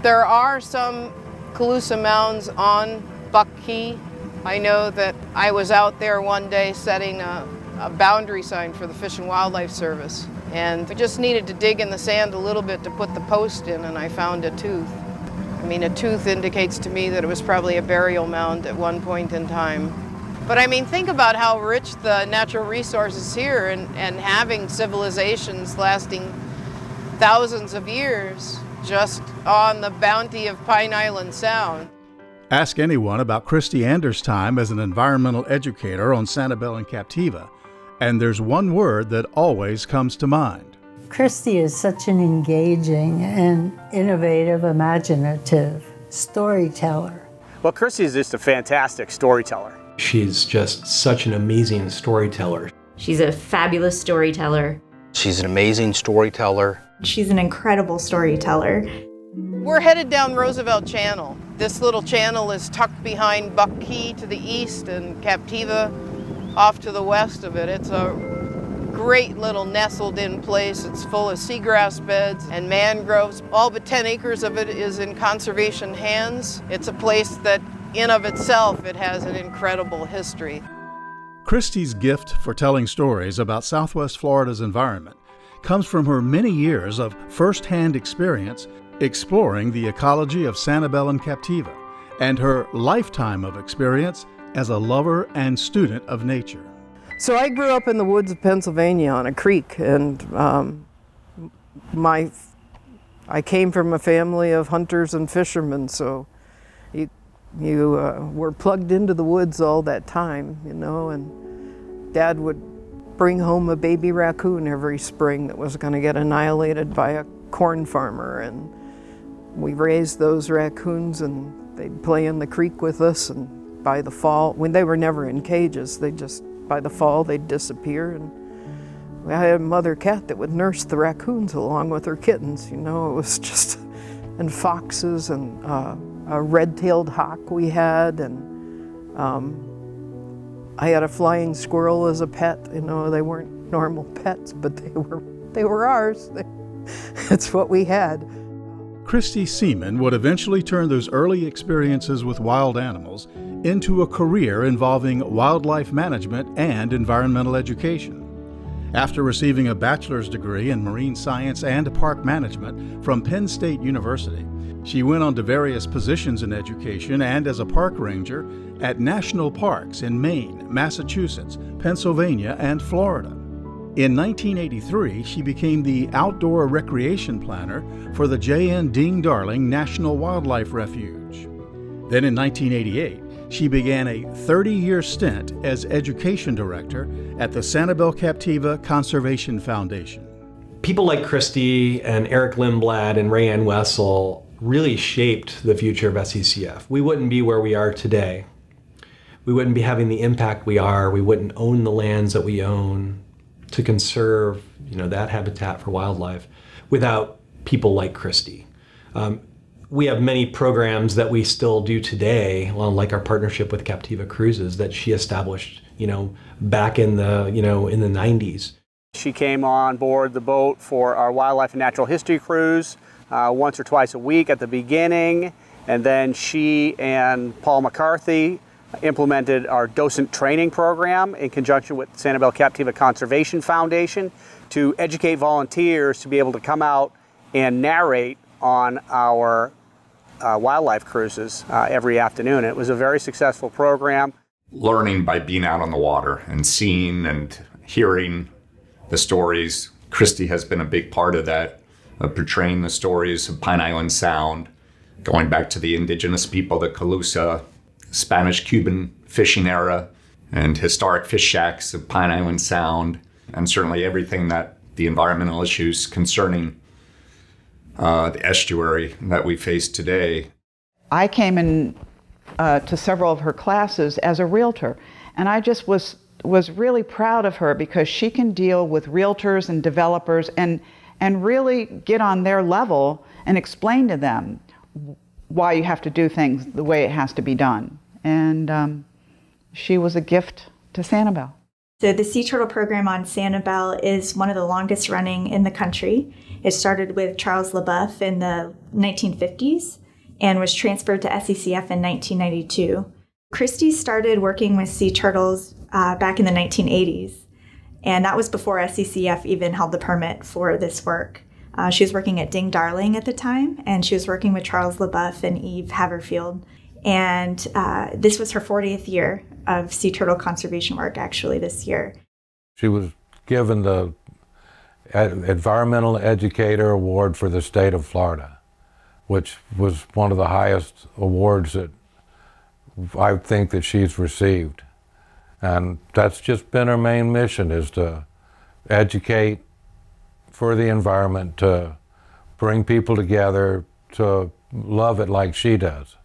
There are some Calusa mounds on Buck Key. I know that I was out there one day setting a boundary sign for the Fish and Wildlife Service, and we just needed to dig in the sand a little bit to put the post in, and I found a tooth. I mean, a tooth indicates to me that it was probably a burial mound at one point in time. But I mean, think about how rich the natural resources here, and having civilizations lasting thousands of years just on the bounty of Pine Island Sound. Ask anyone about Kristie Anders' time as an environmental educator on Sanibel and Captiva, and there's one word that always comes to mind. Kristie is such an engaging and innovative, imaginative storyteller. Well, Kristie is just a fantastic storyteller. She's just such an amazing storyteller. She's a fabulous storyteller. She's an amazing storyteller. She's an incredible storyteller. We're headed down Roosevelt Channel. This little channel is tucked behind Buck Key to the east and Captiva off to the west of it. It's a great little nestled-in place. It's full of seagrass beds and mangroves. All but 10 acres of it is in conservation hands. It's a place that, in of itself, it has an incredible history. Kristie's gift for telling stories about Southwest Florida's environment comes from her many years of first-hand experience exploring the ecology of Sanibel and Captiva, and her lifetime of experience as a lover and student of nature. So I grew up in the woods of Pennsylvania on a creek, and I came from a family of hunters and fishermen, so you were plugged into the woods all that time, you know, and Dad would bring home a baby raccoon every spring that was going to get annihilated by a corn farmer, and we raised those raccoons and they'd play in the creek with us, and by the fall, when they were never in cages, by the fall they'd disappear, and I had a mother cat that would nurse the raccoons along with her kittens, you know, it was just, and foxes, and a red-tailed hawk we had, and I had a flying squirrel as a pet. You know, they weren't normal pets, but they were ours. It's what we had. Kristie Seaman would eventually turn those early experiences with wild animals into a career involving wildlife management and environmental education. After receiving a bachelor's degree in marine science and park management from Penn State University, she went on to various positions in education and as a park ranger at national parks in Maine, Massachusetts, Pennsylvania, and Florida. In 1983, she became the outdoor recreation planner for the J.N. Ding Darling National Wildlife Refuge. Then in 1988, she began a 30-year stint as education director at the Sanibel Captiva Conservation Foundation. People like Kristie and Eric Lindblad and Rayanne Wessel really shaped the future of SECF. We wouldn't be where we are today. We wouldn't be having the impact we are. We wouldn't own the lands that we own to conserve, you know, that habitat for wildlife without people like Kristie. We have many programs that we still do today, like our partnership with Captiva Cruises that she established, you know, back in the, in the 90s. She came on board the boat for our wildlife and natural history cruise once or twice a week at the beginning, and then she and Paul McCarthy implemented our docent training program in conjunction with Sanibel Captiva Conservation Foundation to educate volunteers to be able to come out and narrate on our wildlife cruises every afternoon. It was a very successful program. Learning by being out on the water and seeing and hearing the stories. Kristie has been a big part of that, of portraying the stories of Pine Island Sound, going back to the indigenous people, the Calusa, Spanish-Cuban fishing era, and historic fish shacks of Pine Island Sound, and certainly everything that the environmental issues concerning the estuary that we face today. I came in to several of her classes as a realtor, and I just was really proud of her because she can deal with realtors and developers and really get on their level and explain to them why you have to do things the way it has to be done. And she was a gift to Sanibel. So the sea turtle program on Sanibel is one of the longest running in the country. It started with Charles LaBeouf in the 1950s and was transferred to SCCF in 1992. Kristie started working with sea turtles back in the 1980s, and that was before SCCF even held the permit for this work. She was working at Ding Darling at the time, and she was working with Charles LaBeouf and Eve Haverfield. And this was her 40th year of sea turtle conservation work, actually, this year. She was given the Environmental Educator Award for the state of Florida, which was one of the highest awards that I think that she's received. And that's just been her main mission, is to educate for the environment, to bring people together, to love it like she does.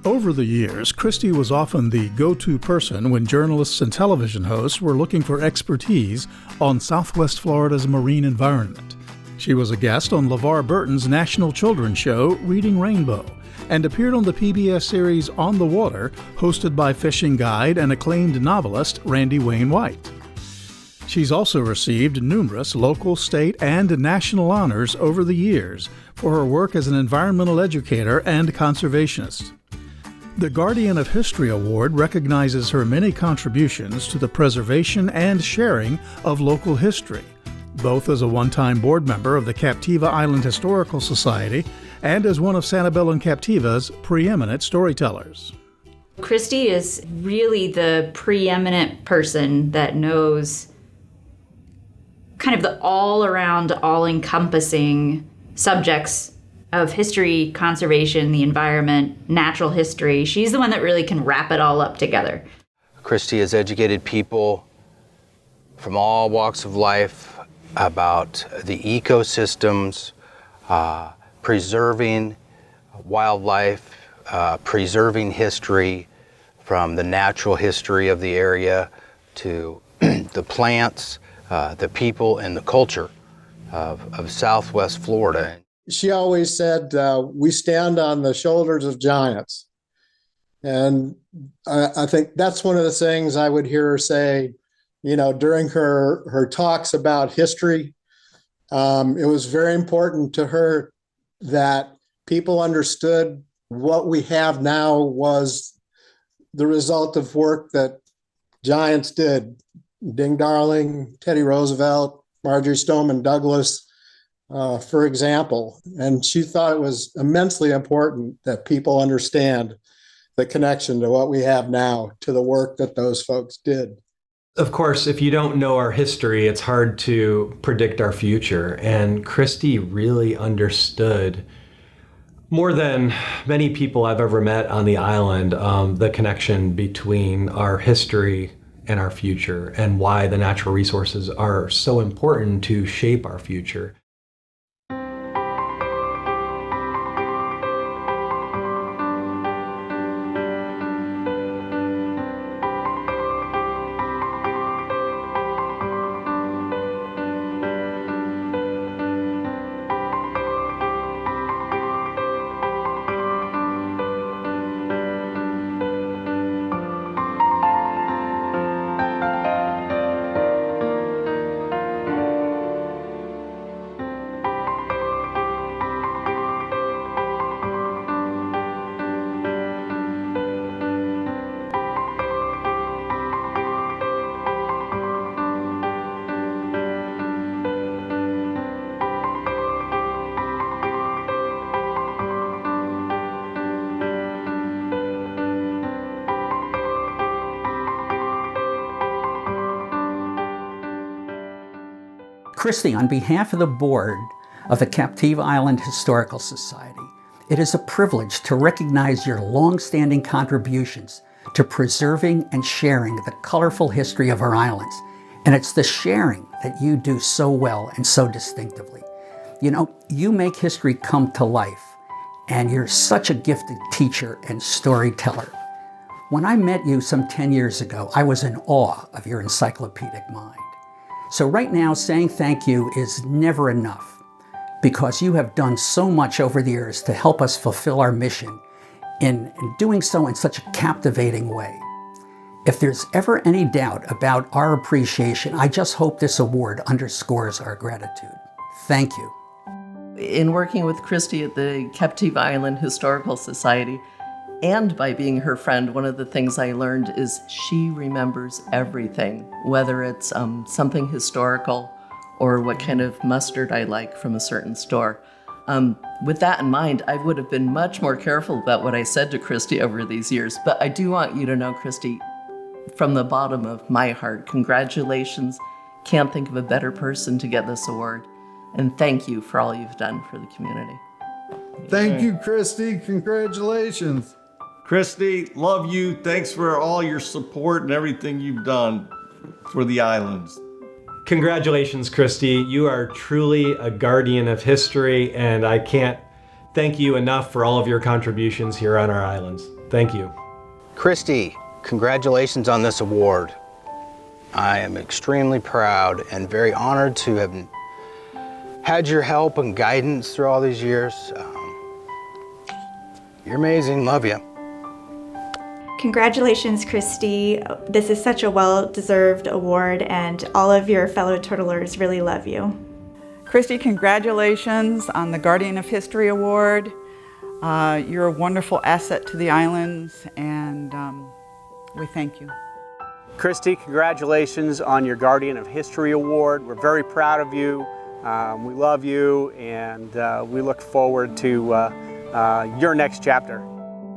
Over the years, Kristie was often the go-to person when journalists and television hosts were looking for expertise on Southwest Florida's marine environment. She was a guest on LeVar Burton's national children's show, Reading Rainbow, and appeared on the PBS series On the Water, hosted by fishing guide and acclaimed novelist Randy Wayne White. She's also received numerous local, state, and national honors over the years for her work as an environmental educator and conservationist. The Guardian of History Award recognizes her many contributions to the preservation and sharing of local history, both as a one-time board member of the Captiva Island Historical Society and as one of Sanibel and Captiva's preeminent storytellers. Kristie is really the preeminent person that knows kind of the all-around, all-encompassing subjects of history, conservation, the environment, natural history. She's the one that really can wrap it all up together. Kristie has educated people from all walks of life about the ecosystems, preserving wildlife, preserving history, from the natural history of the area to the plants, the people, and the culture of Southwest Florida. She always said, we stand on the shoulders of giants. And I think that's one of the things I would hear her say, during her talks about history. It was very important to her that people understood what we have now was the result of work that giants did. Ding Darling, Teddy Roosevelt, Marjorie Stoneman Douglas, for example. And she thought it was immensely important that people understand the connection to what we have now to the work that those folks did. Of course, if you don't know our history, it's hard to predict our future. And Kristie really understood, more than many people I've ever met on the island, the connection between our history and our future, and why the natural resources are so important to shape our future. Kristie, on behalf of the board of the Captiva Island Historical Society, it is a privilege to recognize your long-standing contributions to preserving and sharing the colorful history of our islands. And it's the sharing that you do so well and so distinctively. You make history come to life, and you're such a gifted teacher and storyteller. When I met you some 10 years ago, I was in awe of your encyclopedic mind. So right now, saying thank you is never enough, because you have done so much over the years to help us fulfill our mission in doing so in such a captivating way. If there's ever any doubt about our appreciation, I just hope this award underscores our gratitude. Thank you. In working with Kristie at the Captiva Island Historical Society, and by being her friend, one of the things I learned is she remembers everything, whether it's something historical or what kind of mustard I like from a certain store. With that in mind, I would have been much more careful about what I said to Kristie over these years. But I do want you to know, Kristie, from the bottom of my heart, congratulations. Can't think of a better person to get this award. And thank you for all you've done for the community. Thank you, Kristie. Congratulations. Kristie, love you. Thanks for all your support and everything you've done for the islands. Congratulations, Kristie. You are truly a guardian of history, and I can't thank you enough for all of your contributions here on our islands. Thank you. Kristie, congratulations on this award. I am extremely proud and very honored to have had your help and guidance through all these years. You're amazing. Love you. Congratulations, Kristie. This is such a well-deserved award, and all of your fellow turtlers really love you. Kristie, congratulations on the Guardian of History Award. You're a wonderful asset to the islands, and we thank you. Kristie, congratulations on your Guardian of History Award. We're very proud of you. We love you, and we look forward to your next chapter.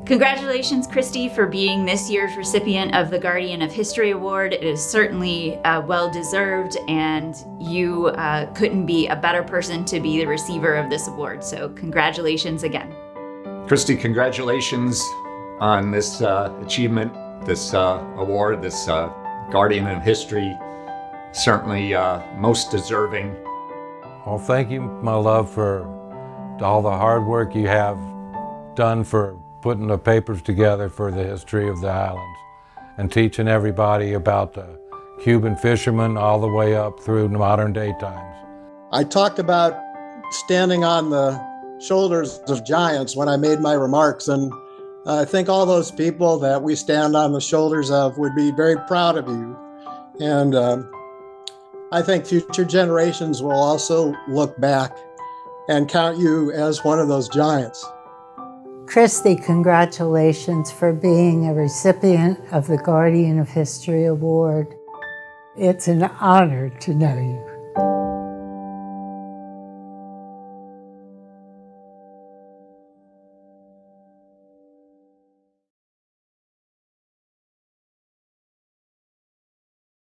Congratulations, Kristie, for being this year's recipient of the Guardian of History Award. It is certainly well-deserved, and you couldn't be a better person to be the receiver of this award. So congratulations again. Kristie, congratulations on this achievement, this award, this Guardian of History. Certainly most deserving. Well, thank you, my love, for all the hard work you have done for putting the papers together for the history of the islands and teaching everybody about the Cuban fishermen all the way up through modern day times. I talked about standing on the shoulders of giants when I made my remarks, and I think all those people that we stand on the shoulders of would be very proud of you. And I think future generations will also look back and count you as one of those giants. Kristie, congratulations for being a recipient of the Guardian of History Award. It's an honor to know you.